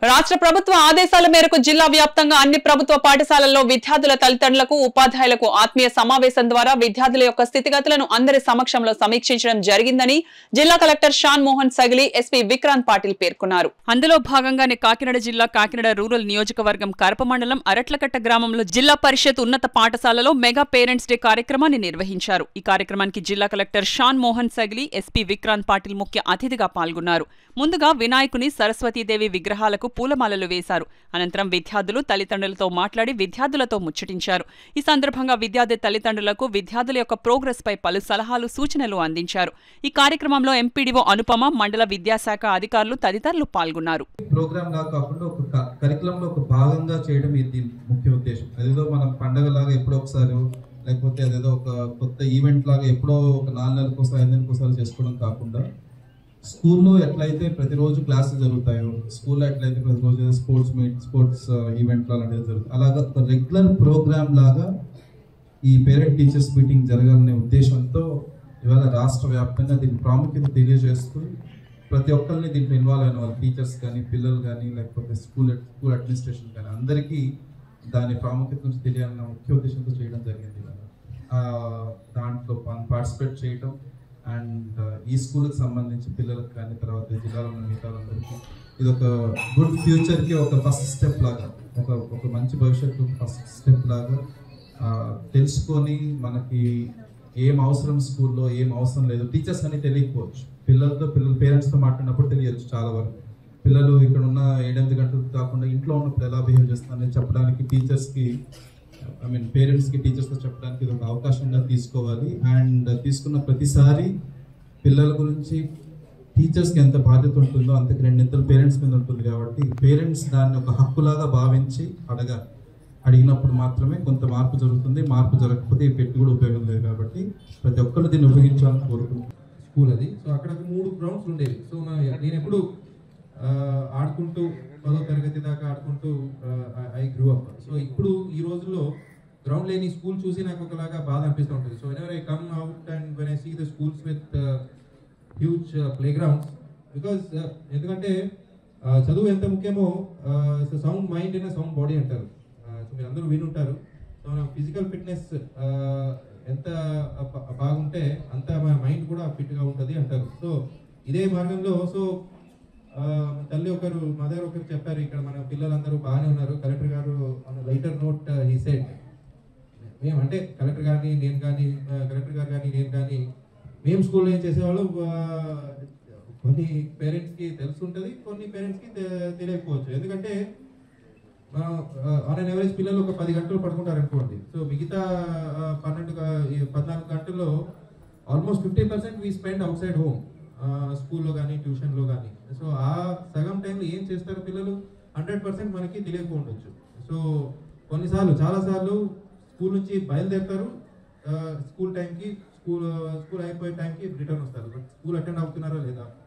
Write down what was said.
రాష్ట్ర ప్రభుత్వ ఆదేశాల మేరకు జిల్లా వ్యాప్తంగా అన్ని ప్రభుత్వ పాఠశాలల్లో విద్యార్థుల తల్లిదండ్రులకు ఉపాధ్యాయులకు ఆత్మీయ సమావేశం ద్వారా విద్యార్థుల యొక్క స్థితిగతులను అందరి సమక్షంలో సమీక్షించడం జరిగిందని జిల్లా కలెక్టర్ షాన్ మోహన్ సగిలి ఎస్పీ విక్రాంత్ పాటిల్ పేర్కొన్నారు. అందులో భాగంగానే కాకినాడ జిల్లా కాకినాడ రూరల్ నియోజకవర్గం కరప మండలం అరట్లకట్ట గ్రామంలో జిల్లా పరిషత్ ఉన్నత పాఠశాలలో మెగా పేరెంట్స్ డే కార్యక్రమాన్ని నిర్వహించారు. ఈ కార్యక్రమానికి జిల్లా కలెక్టర్ షాన్ మోహన్ సగిలి ఎస్పీ విక్రాంత్ పాటిల్ ముఖ్య అతిథిగా పాల్గొన్నారు. ముందుగా వినాయకుని సరస్వతీదేవి విగ్రహాలకు పూలమాలలు వేశారు. అనంతరం విద్యార్థులు తల్లిదండ్రులతో మాట్లాడి విద్యార్థులతో ముచ్చటించారు. ఈ సందర్భంగా విద్యార్థి తల్లిదండ్రులకు విద్యార్థుల యొక్క ప్రోగ్రెస్ పై పలు సలహాలు సూచనలు అందించారు. ఈ కార్యక్రమంలో ఎంపీడీఓ అనుపమ, మండల విద్యాశాఖ అధికారులు తదితరులు పాల్గొన్నారు. ప్రోగ్రామ్ లాగా కాకుండా ఒక కరికులంలో ఒక భాగంగా చేయడం ఇది ముఖ్య ఉద్దేశం. అదేదో మనం పండగ లాగా ఎప్పుడో ఒకసారి లేకపోతే అదేదో ఒక కొత్త ఈవెంట్ లాగా ఎప్పుడో ఒక 4 నెలలకోసారి 5 నెలలకోసారి చేసుకోవడం కాకుండా స్కూల్లో ఎట్లయితే ప్రతిరోజు క్లాసులు జరుగుతాయో, స్కూల్లో ఎట్లయితే ప్రతిరోజు స్పోర్ట్స్ ఈవెంట్లు అలాంటివి జరుగుతాయి, అలాగా ఒక రెగ్యులర్ ప్రోగ్రామ్ లాగా ఈ పేరెంట్ టీచర్స్ మీటింగ్ జరగాలనే ఉద్దేశంతో ఇవాళ రాష్ట్ర వ్యాప్తంగా దీని ప్రాముఖ్యత తెలియజేస్తూ ప్రతి ఒక్కరిని దీంట్లో ఇన్వాల్వ్ అయిన వాళ్ళు టీచర్స్ కానీ, పిల్లలు కానీ, లేకపోతే స్కూల్ అడ్మినిస్ట్రేషన్ కానీ అందరికీ దాని ప్రాముఖ్యత నుంచి తెలియాలన్న ముఖ్య ఉద్దేశంతో చేయడం జరిగింది. దాంట్లో పార్టిసిపేట్ చేయడం అండ్ ఈ స్కూల్కి సంబంధించి పిల్లలకు కానీ, తర్వాత జిల్లాలో ఉన్న మిగతా వాళ్ళందరికీ ఇది ఒక గుడ్ ఫ్యూచర్కి ఒక ఫస్ట్ స్టెప్ లాగా, ఒక మంచి భవిష్యత్తు ఫస్ట్ స్టెప్ లాగా తెలుసుకొని మనకి ఏం అవసరం స్కూల్లో ఏం అవసరం లేదు టీచర్స్ అని తెలియకపోవచ్చు. పిల్లల పేరెంట్స్తో మాట్లాడినప్పుడు తెలియచ్చు. చాలా వరకు పిల్లలు ఇక్కడ ఉన్న 7-8 గంటలు కాకుండా ఇంట్లో ఉన్నప్పుడు ఎలా బిహేవ్ చేస్తున్నారని చెప్పడానికి టీచర్స్కి పేరెంట్స్కి టీచర్స్తో చెప్పడానికి ఇది ఒక అవకాశంగా తీసుకోవాలి. అండ్ తీసుకున్న ప్రతిసారి పిల్లల గురించి టీచర్స్కి ఎంత బాధ్యత ఉంటుందో అంతకు 2 పేరెంట్స్ మీద ఉంటుంది. కాబట్టి పేరెంట్స్ దాన్ని ఒక హక్కులాగా భావించి అడిగినప్పుడు మాత్రమే కొంత మార్పు జరుగుతుంది. మార్పు జరగకపోతే ఈ పెట్టి కూడా ఉపయోగం లేదు. కాబట్టి ప్రతి ఒక్కరు దీన్ని ఉపయోగించాలని కోరుకుంటున్నాను. స్కూల్ అది. సో అక్కడ 3 గ్రౌండ్స్ ఉండేవి. సో నేను ఎప్పుడు ఆడుకుంటూ 10వ తరగతి దాకా ఆడుకుంటూ ఐ గ్రూ అప్. సో ఇప్పుడు ఈ రోజుల్లో గ్రౌండ్ లేని స్కూల్ చూసి నాకు ఒకలాగా బాధ అనిపిస్తూ ఉంటుంది. So whenever I come out and when I see the schools with huge playgrounds, because ఎందుకంటే చదువు ఎంత ముఖ్యమో sound mind in sound body అంటారు. సో మీరు అందరూ వినుంటారు. సో ఫిజికల్ ఫిట్నెస్ ఎంత బాగుంటే అంత మన మైండ్ కూడా ఫిట్గా ఉంటుంది అంటారు. సో ఇదే మార్గంలో తల్లి మదర్ ఒకరు చెప్పారు, ఇక్కడ మన పిల్లలందరూ బాగానే ఉన్నారు. కలెక్టర్ గారు లైటర్ నోట్ హీ సెడ్, మేమంటే కలెక్టర్ గారు కానీ నేను కానీ మేము స్కూల్లో ఏం చేసేవాళ్ళు కొన్ని పేరెంట్స్కి తెలుసుంటుంది, కొన్ని పేరెంట్స్కి తెలియకపోవచ్చు. ఎందుకంటే మనం ఆన్ అన్ యావరేజ్ పిల్లలు ఒక 10 గంటలు పడుకుంటారు అనుకోండి. సో మిగతా 14 గంటల్లో almost 50% we spend out side home, స్కూల్లో కానీ ట్యూషన్లో కానీ. సో ఆ సగం టైంలో ఏం చేస్తారు పిల్లలు 100% మనకి తెలియకపోవచ్చు. సో చాలాసార్లు స్కూల్ నుంచి బయలుదేరుతారు, స్కూల్ అయిపోయే టైంకి రిటర్న్ వస్తారు. స్కూల్ అటెండ్ అవుతున్నారా లేదా